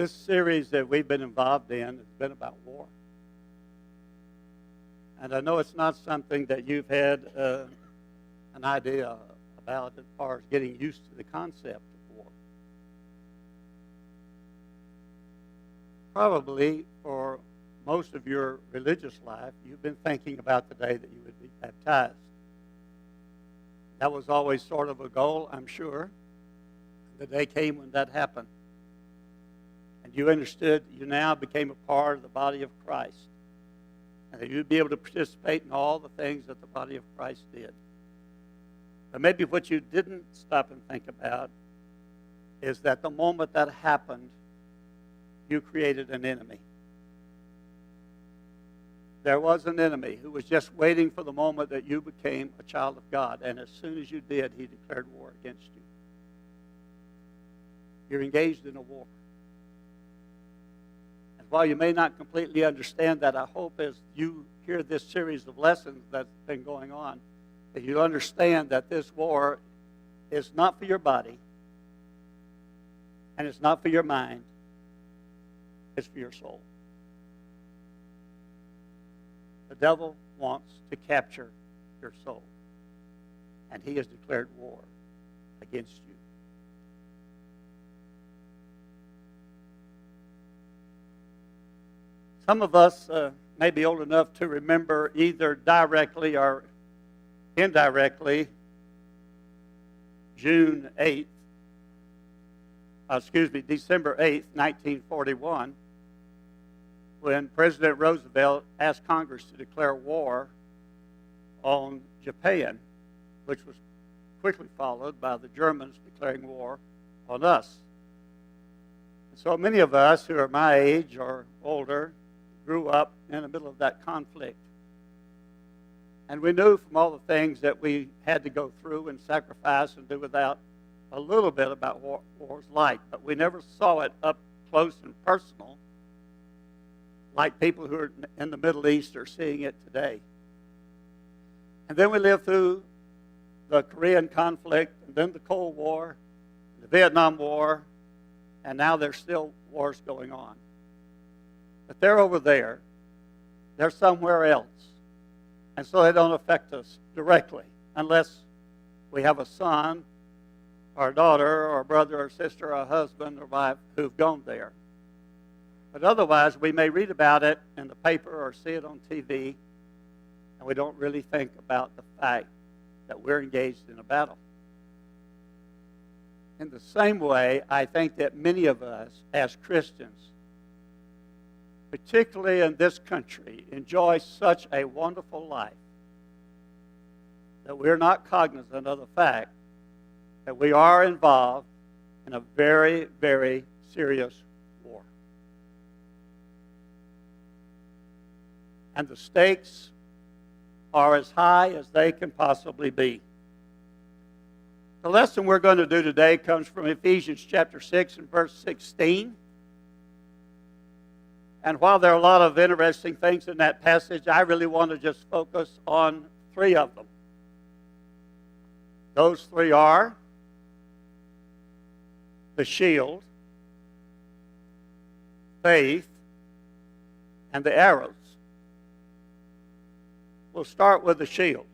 This series that we've been involved in has been about war. And I know it's not something that you've had an idea about as far as getting used to the concept of war. Probably for most of your religious life, you've been thinking about the day that you would be baptized. That was always sort of a goal, I'm sure. The day came when that happened. And you understood you now became a part of the body of Christ. And that you'd be able to participate in all the things that the body of Christ did. But maybe what you didn't stop and think about is that the moment that happened, you created an enemy. There was an enemy who was just waiting for the moment that you became a child of God. And as soon as you did, he declared war against you. You're engaged in a war. And while you may not completely understand that, I hope as you hear this series of lessons that's been going on, that you understand that this war is not for your body, and it's not for your mind, it's for your soul. The devil wants to capture your soul, and he has declared war against you. Some of us may be old enough to remember either directly or indirectly December 8th, 1941, when President Roosevelt asked Congress to declare war on Japan, which was quickly followed by the Germans declaring war on us. And so many of us who are my age or older grew up in the middle of that conflict. And we knew from all the things that we had to go through and sacrifice and do without a little bit about what war was like. But we never saw it up close and personal like people who are in the Middle East are seeing it today. And then we lived through the Korean conflict, and then the Cold War, the Vietnam War, and now there's still wars going on. But they're over there. They're somewhere else. And so they don't affect us directly unless we have a son or a daughter or a brother or sister or a husband or wife who've gone there. But otherwise, we may read about it in the paper or see it on TV, and we don't really think about the fact that we're engaged in a battle. In the same way, I think that many of us as Christians, particularly in this country, enjoy such a wonderful life that we're not cognizant of the fact that we are involved in a very, very serious war. And the stakes are as high as they can possibly be. The lesson we're going to do today comes from Ephesians chapter 6 and verse 16. And while there are a lot of interesting things in that passage, I really want to just focus on three of them. Those three are the shield, faith, and the arrows. We'll start with the shield.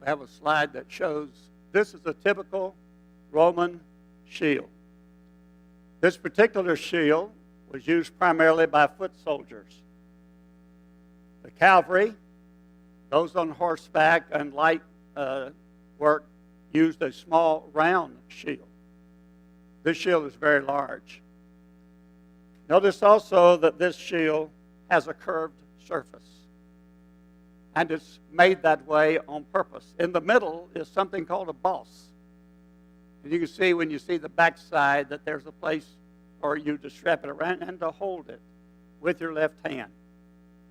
We have a slide that shows this is a typical Roman shield. This particular shield was used primarily by foot soldiers. The cavalry, those on horseback and light work, used a small round shield. This shield is very large. Notice also that this shield has a curved surface. And it's made that way on purpose. In the middle is something called a boss. And you can see when you see the backside that there's a place for you to strap it around and to hold it with your left hand,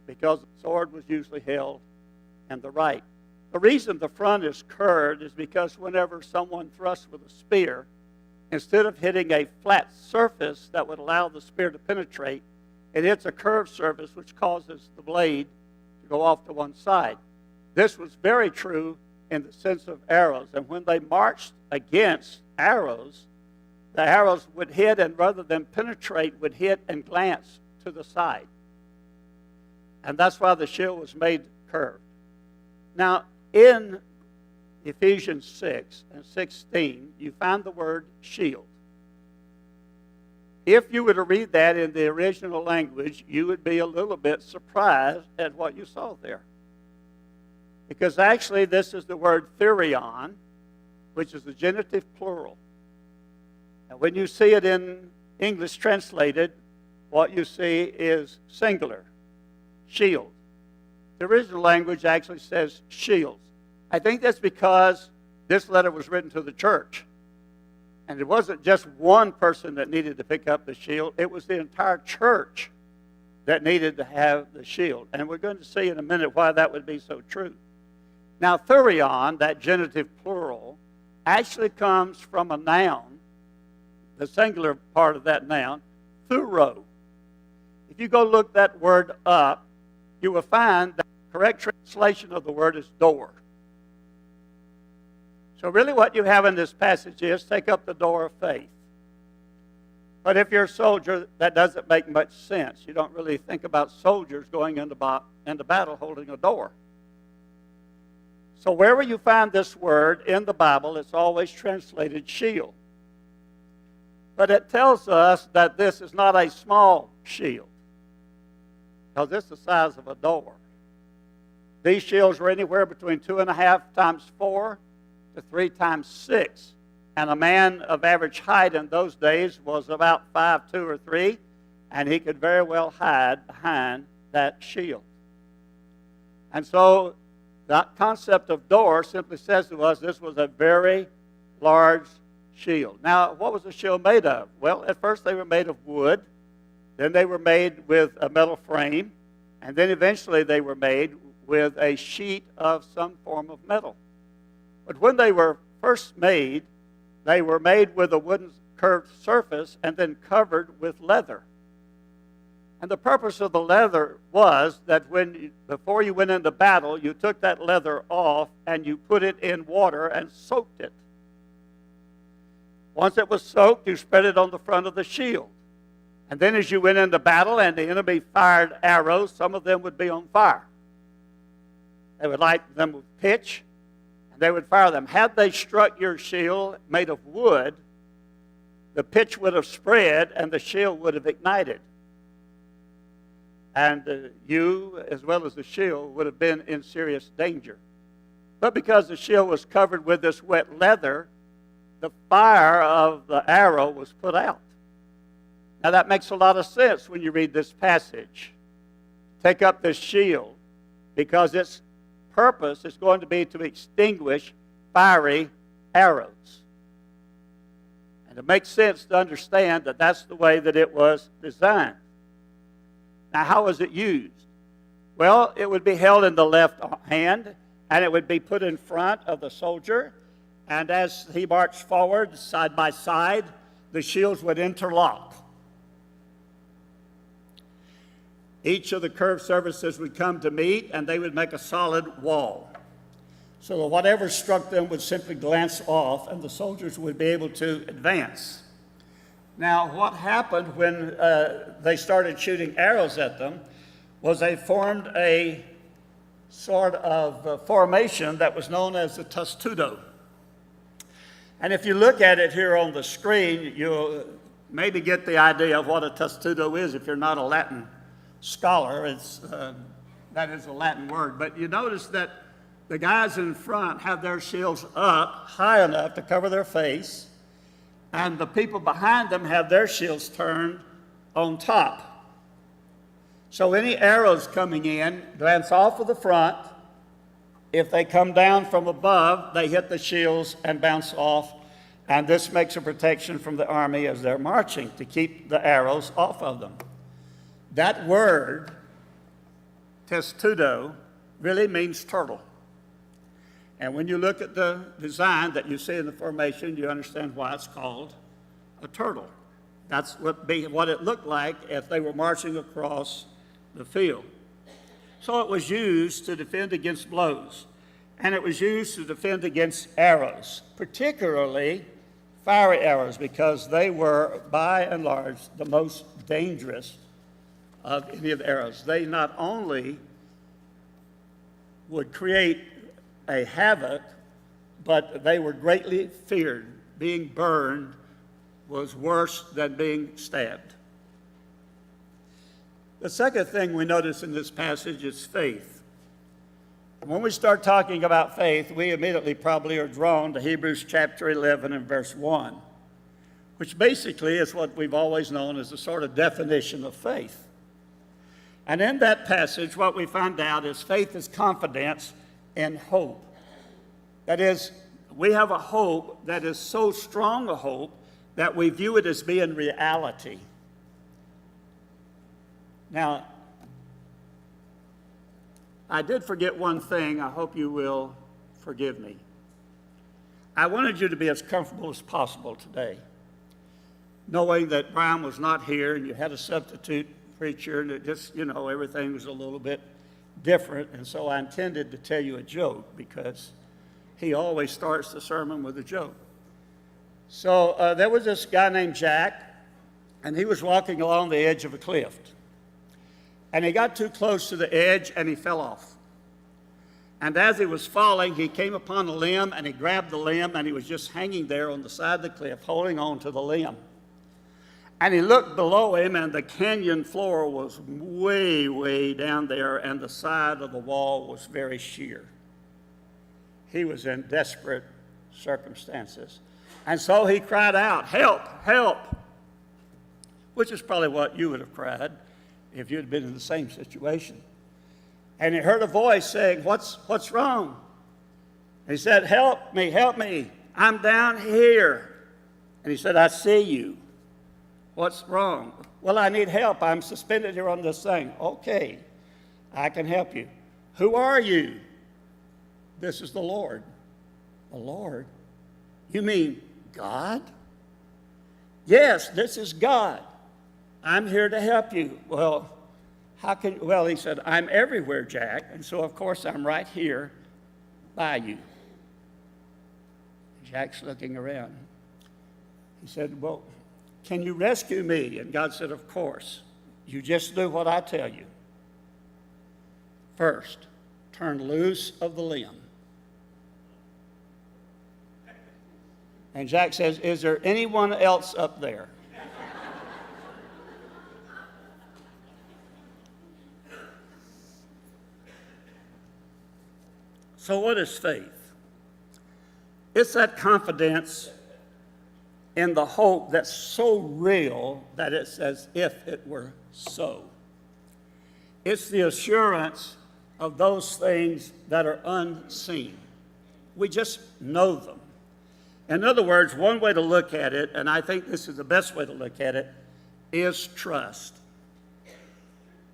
because the sword was usually held in the right. The reason the front is curved is because whenever someone thrusts with a spear, instead of hitting a flat surface that would allow the spear to penetrate, it hits a curved surface which causes the blade to go off to one side. This was very true in the sense of arrows. And when they marched against arrows, the arrows would hit, and rather than penetrate, would hit and glance to the side. And that's why the shield was made curved. Now, in Ephesians 6 and 16, you find the word shield. If you were to read that in the original language, you would be a little bit surprised at what you saw there. Because actually, this is the word therion, which is the genitive plural. And when you see it in English translated, what you see is singular, shield. The original language actually says shields. I think that's because this letter was written to the church. And it wasn't just one person that needed to pick up the shield. It was the entire church that needed to have the shield. And we're going to see in a minute why that would be so true. Now, therion, that genitive plural, actually comes from a noun, the singular part of that noun, thuro. If you go look that word up, you will find that the correct translation of the word is door. So really what you have in this passage is take up the door of faith. But if you're a soldier, that doesn't make much sense. You don't really think about soldiers going into battle holding a door. So wherever you find this word in the Bible, it's always translated shield. But it tells us that this is not a small shield, because it's the size of a door. These shields were anywhere between 2.5 times 4 to 3 times 6. And a man of average height in those days was about 5'2" or 3", and he could very well hide behind that shield. And so that concept of door simply says to us this was a very large shield. Now, what was the shield made of? Well, at first they were made of wood, then they were made with a metal frame, and then eventually they were made with a sheet of some form of metal. But when they were first made, they were made with a wooden curved surface and then covered with leather. And the purpose of the leather was that before you went into battle, you took that leather off and you put it in water and soaked it. Once it was soaked, you spread it on the front of the shield. And then as you went into battle and the enemy fired arrows, some of them would be on fire. They would light them with pitch, and they would fire them. Had they struck your shield made of wood, the pitch would have spread and the shield would have ignited. And you, as well as the shield, would have been in serious danger. But because the shield was covered with this wet leather, the fire of the arrow was put out. Now that makes a lot of sense when you read this passage. Take up this shield, because its purpose is going to be to extinguish fiery arrows. And it makes sense to understand that that's the way that it was designed. Now, how was it used? Well, it would be held in the left hand, and it would be put in front of the soldier. And as he marched forward, side by side, the shields would interlock. Each of the curved surfaces would come to meet, and they would make a solid wall. So that whatever struck them would simply glance off, and the soldiers would be able to advance. Now, what happened when they started shooting arrows at them was they formed a sort of formation that was known as the testudo. And if you look at it here on the screen, you'll maybe get the idea of what a testudo is if you're not a Latin scholar. That is a Latin word. But you notice that the guys in front have their shields up high enough to cover their face, and the people behind them have their shields turned on top. So any arrows coming in glance off of the front. If they come down from above, they hit the shields and bounce off. And this makes a protection from the army as they're marching to keep the arrows off of them. That word, testudo, really means turtle. And when you look at the design that you see in the formation, you understand why it's called a turtle. That's what it looked like if they were marching across the field. So it was used to defend against blows, and it was used to defend against arrows, particularly fiery arrows, because they were, by and large, the most dangerous of any of the arrows. They not only would create a havoc, but they were greatly feared. Being burned was worse than being stabbed. The second thing we notice in this passage is faith. When we start talking about faith, we immediately probably are drawn to Hebrews chapter 11 and verse 1, which basically is what we've always known as a sort of definition of faith. And in that passage, what we find out is faith is confidence in hope. That is, we have a hope that is so strong a hope that we view it as being reality. Now, I did forget one thing. I hope you will forgive me. I wanted you to be as comfortable as possible today, knowing that Brian was not here and you had a substitute preacher, and it just, everything was a little bit different. And so I intended to tell you a joke, because he always starts the sermon with a joke. So there was this guy named Jack, and he was walking along the edge of a cliff. And he got too close to the edge, and he fell off. And as he was falling, he came upon a limb, and he grabbed the limb, and he was just hanging there on the side of the cliff, holding on to the limb. And he looked below him, and the canyon floor was way, way down there, and the side of the wall was very sheer. He was in desperate circumstances. And so he cried out, "Help, help," which is probably what you would have cried if you'd been in the same situation. And he heard a voice saying, what's wrong? He said, help me, I'm down here. And he said, I see you. What's wrong? Well, I need help. I'm suspended here on this thing. Okay, I can help you. Who are you? This is the Lord. The Lord? You mean God? Yes, this is God. I'm here to help you. Well, he said, I'm everywhere, Jack, and so of course I'm right here by you. Jack's looking around. He said, well, can you rescue me? And God said, of course. You just do what I tell you. First, turn loose of the limb. And Jack says, is there anyone else up there? So what is faith? It's that confidence in the hope that's so real that it's as if it were so. It's the assurance of those things that are unseen. We just know them. In other words, one way to look at it, and I think this is the best way to look at it, is trust.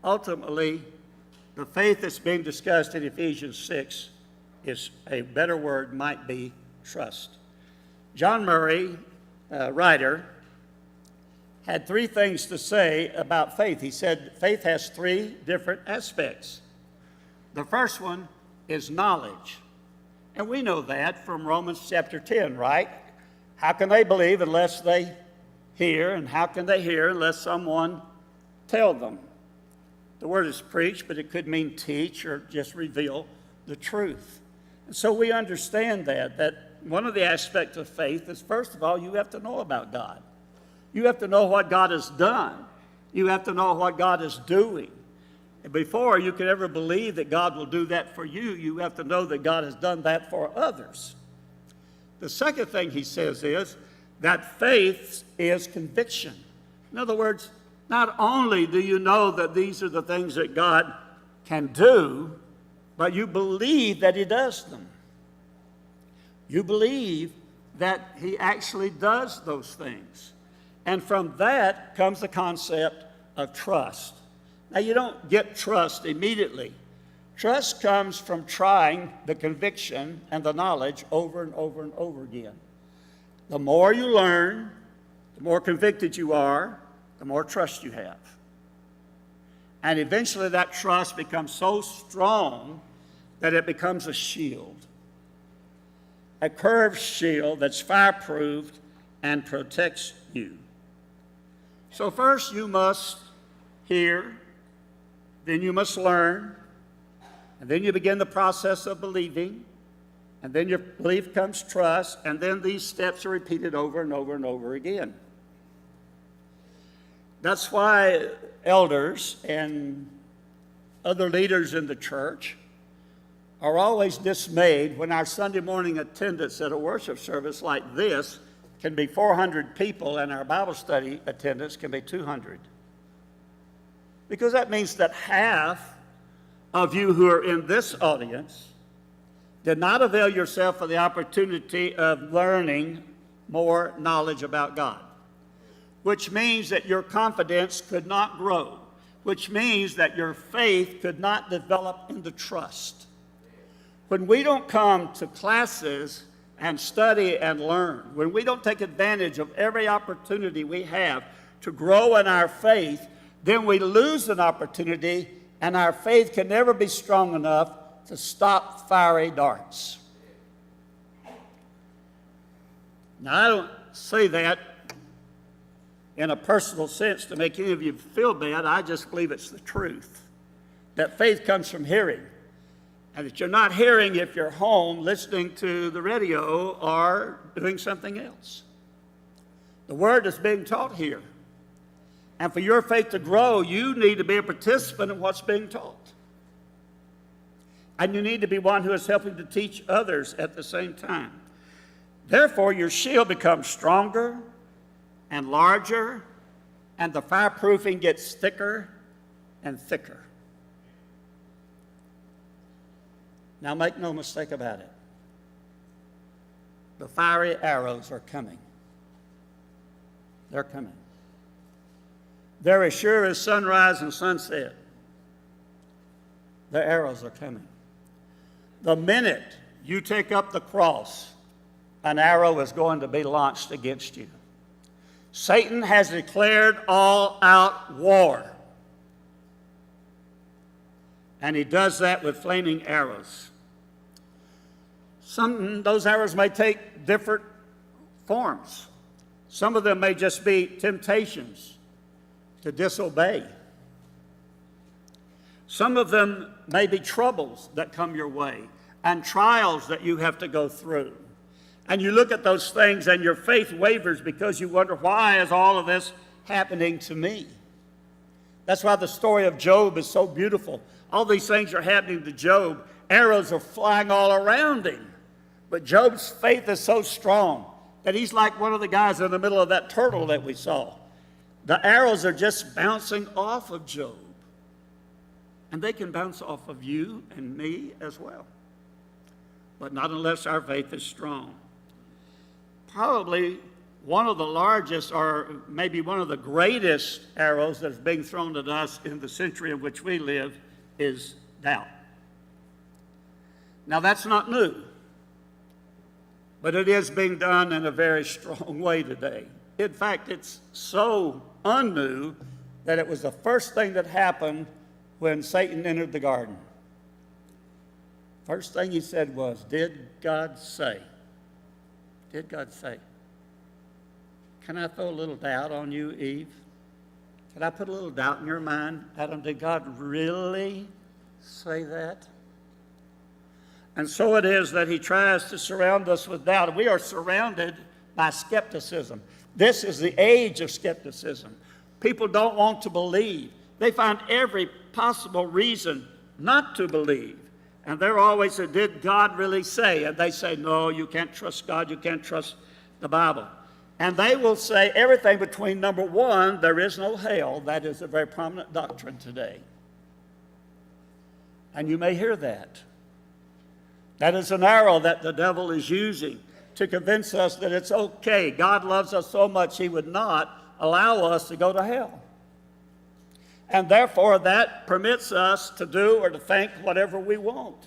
Ultimately, the faith that's being discussed in Ephesians 6 is a better word might be trust. John Murray, writer, had three things to say about faith. He said faith has three different aspects. The first one is knowledge. And we know that from Romans chapter 10, right? How can they believe unless they hear? And how can they hear unless someone tell them? The word is preach, but it could mean teach or just reveal the truth. And so we understand that one of the aspects of faith is, first of all, you have to know about God. You have to know what God has done. You have to know what God is doing. And before you can ever believe that God will do that for you, you have to know that God has done that for others. The second thing he says is that faith is conviction. In other words, not only do you know that these are the things that God can do, but you believe that he does them. You believe that he actually does those things. And from that comes the concept of trust. Now, you don't get trust immediately. Trust comes from trying the conviction and the knowledge over and over and over again. The more you learn, the more convicted you are, the more trust you have. And eventually that trust becomes so strong that it becomes a shield. A curved shield that's fireproofed and protects you. So first you must hear, then you must learn, and then you begin the process of believing, and then your belief comes trust, and then these steps are repeated over and over and over again. That's why elders and other leaders in the church are always dismayed when our Sunday morning attendance at a worship service like this can be 400 people and our Bible study attendance can be 200. Because that means that half of you who are in this audience did not avail yourself of the opportunity of learning more knowledge about God, which means that your confidence could not grow, which means that your faith could not develop into trust. When we don't come to classes and study and learn, when we don't take advantage of every opportunity we have to grow in our faith, then we lose an opportunity, and our faith can never be strong enough to stop fiery darts. Now, I don't say that in a personal sense to make any of you feel bad. I just believe it's the truth, that faith comes from hearing, and that you're not hearing if you're home listening to the radio or doing something else. The word is being taught here. And for your faith to grow, you need to be a participant in what's being taught. And you need to be one who is helping to teach others at the same time. Therefore, your shield becomes stronger and larger, and the fireproofing gets thicker and thicker. Now, make no mistake about it. The fiery arrows are coming. They're coming. They're as sure as sunrise and sunset. The arrows are coming. The minute you take up the cross, an arrow is going to be launched against you. Satan has declared all-out war. And he does that with flaming arrows. Those arrows may take different forms. Some of them may just be temptations to disobey. Some of them may be troubles that come your way and trials that you have to go through. And you look at those things and your faith wavers because you wonder, why is all of this happening to me? That's why the story of Job is so beautiful. All these things are happening to Job. Arrows are flying all around him. But Job's faith is so strong that he's like one of the guys in the middle of that turtle that we saw. The arrows are just bouncing off of Job. And they can bounce off of you and me as well. But not unless our faith is strong. Probably one of the largest, or maybe one of the greatest arrows that's being thrown at us in the century in which we live is doubt. Now, that's not new, but it is being done in a very strong way today. In fact, it's so unnew that it was the first thing that happened when Satan entered the garden. First thing he said was, "Did God say?" Did God say? Can I throw a little doubt on you, Eve? Can I put a little doubt in your mind, Adam? Did God really say that? And so it is that he tries to surround us with doubt. We are surrounded by skepticism. This is the age of skepticism. People don't want to believe. They find every possible reason not to believe. And they're always saying, did God really say? And they say, no, you can't trust God. You can't trust the Bible. And they will say everything between, number one, there is no hell. That is a very prominent doctrine today. And you may hear that. That is an arrow that the devil is using to convince us that it's okay. God loves us so much he would not allow us to go to hell. And therefore, that permits us to do or to think whatever we want.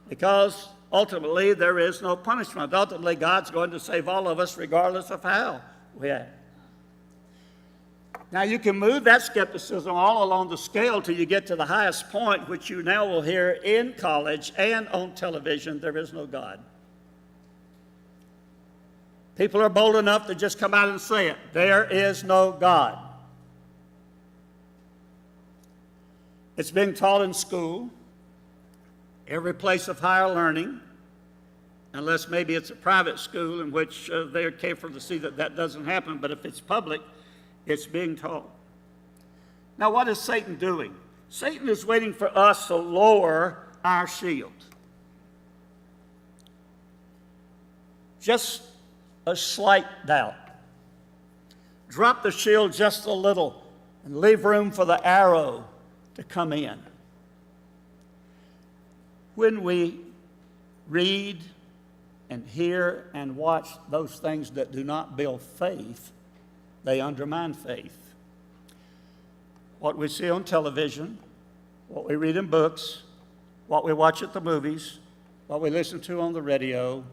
Because ultimately, there is no punishment. Ultimately, God's going to save all of us regardless of how we act. Now, you can move that skepticism all along the scale till you get to the highest point, which you now will hear in college and on television: there is no God. People are bold enough to just come out and say it. There is no God. It's being taught in school, every place of higher learning, unless maybe it's a private school in which they're careful to see that that doesn't happen. But if it's public, it's being taught. Now, what is Satan doing? Satan is waiting for us to lower our shield. Just a slight doubt. Drop the shield just a little and leave room for the arrow to come in. When we read and hear and watch those things that do not build faith, they undermine faith. What we see on television, what we read in books, what we watch at the movies, what we listen to on the radio,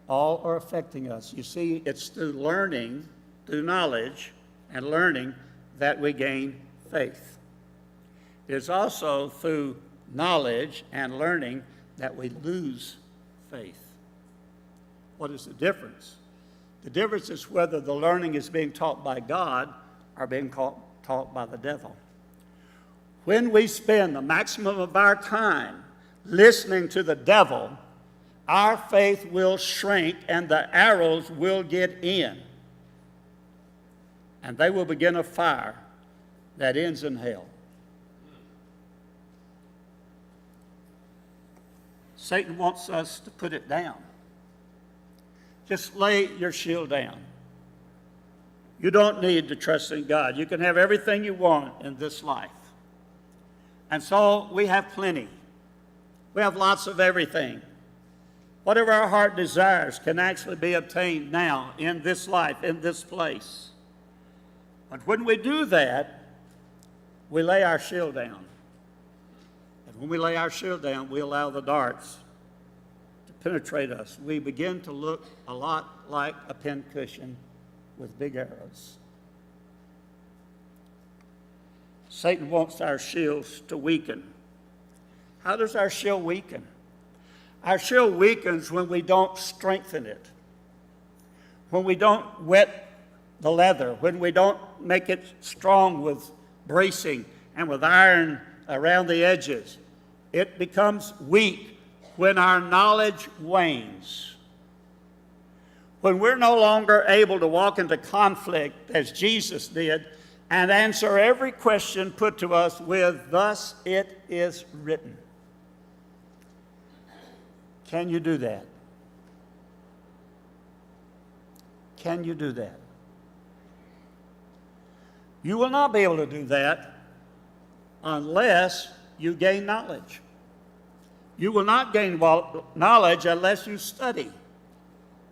all are affecting us. You see, it's through learning, through knowledge and learning that we gain faith. It is also through knowledge and learning that we lose faith. What is the difference? The difference is whether the learning is being taught by God or being taught by the devil. When we spend the maximum of our time listening to the devil, our faith will shrink and the arrows will get in. And they will begin a fire that ends in hell. Satan wants us to put it down. Just lay your shield down. You don't need to trust in God. You can have everything you want in this life. And so we have plenty. We have lots of everything. Whatever our heart desires can actually be obtained now in this life, in this place. But when we do that, we lay our shield down. And when we lay our shield down, we allow the darts to penetrate us. We begin to look a lot like a pincushion with big arrows. Satan wants our shields to weaken. How does our shield weaken? Our shield weakens when we don't strengthen it, when we don't wet the leather, when we don't make it strong with bracing and with iron around the edges. It becomes weak when our knowledge wanes. When we're no longer able to walk into conflict as Jesus did and answer every question put to us with, "Thus it is written." Can you do that? Can you do that? You will not be able to do that unless you gain knowledge. You will not gain knowledge unless you study,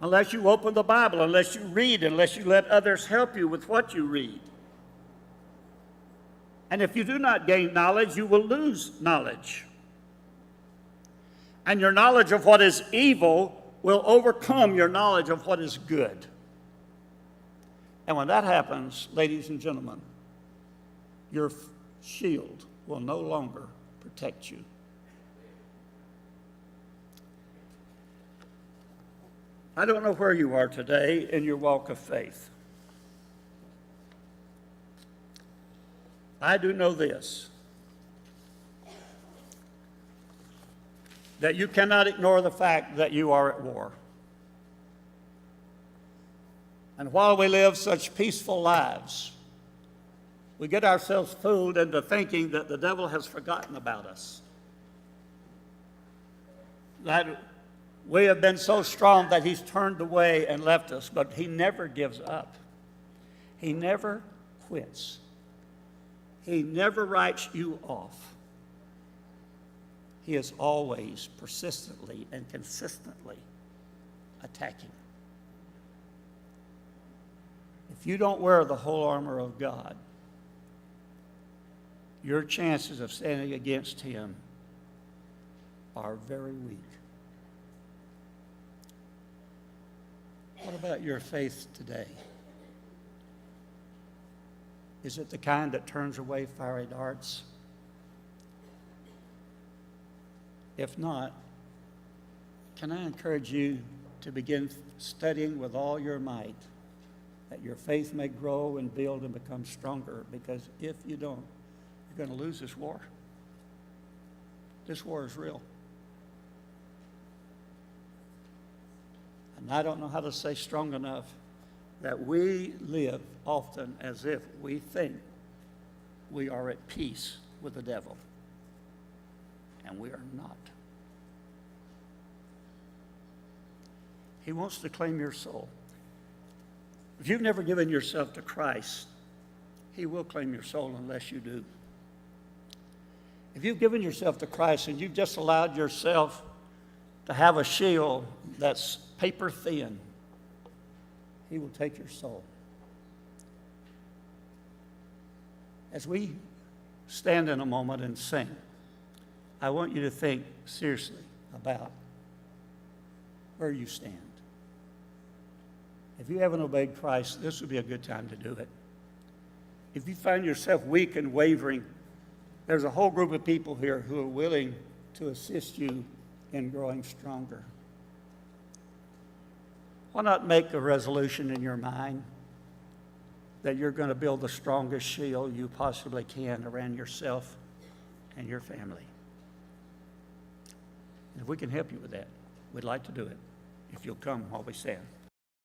unless you open the Bible, unless you read, unless you let others help you with what you read. And if you do not gain knowledge, you will lose knowledge. And your knowledge of what is evil will overcome your knowledge of what is good. And when that happens, ladies and gentlemen, your shield will no longer protect you. I don't know where you are today in your walk of faith. I do know this, that you cannot ignore the fact that you are at war. And while we live such peaceful lives, we get ourselves fooled into thinking that the devil has forgotten about us. That we have been so strong that he's turned away and left us, but he never gives up. He never quits. He never writes you off. He is always persistently and consistently attacking. If you don't wear the whole armor of God, your chances of standing against him are very weak. What about your faith today? Is it the kind that turns away fiery darts? If not, can I encourage you to begin studying with all your might, that your faith may grow and build and become stronger, because if you don't, you're going to lose this war. This war is real. And I don't know how to say strong enough that we live often as if we think we are at peace with the devil, and we are not. He wants to claim your soul. If you've never given yourself to Christ, he will claim your soul unless you do. If you've given yourself to Christ and you've just allowed yourself to have a shield that's paper thin, he will take your soul. As we stand in a moment and sing, I want you to think seriously about where you stand. If you haven't obeyed Christ, this would be a good time to do it. If you find yourself weak and wavering, there's a whole group of people here who are willing to assist you in growing stronger. Why not make a resolution in your mind that you're going to build the strongest shield you possibly can around yourself and your family? And if we can help you with that, we'd like to do it if you'll come while we stand.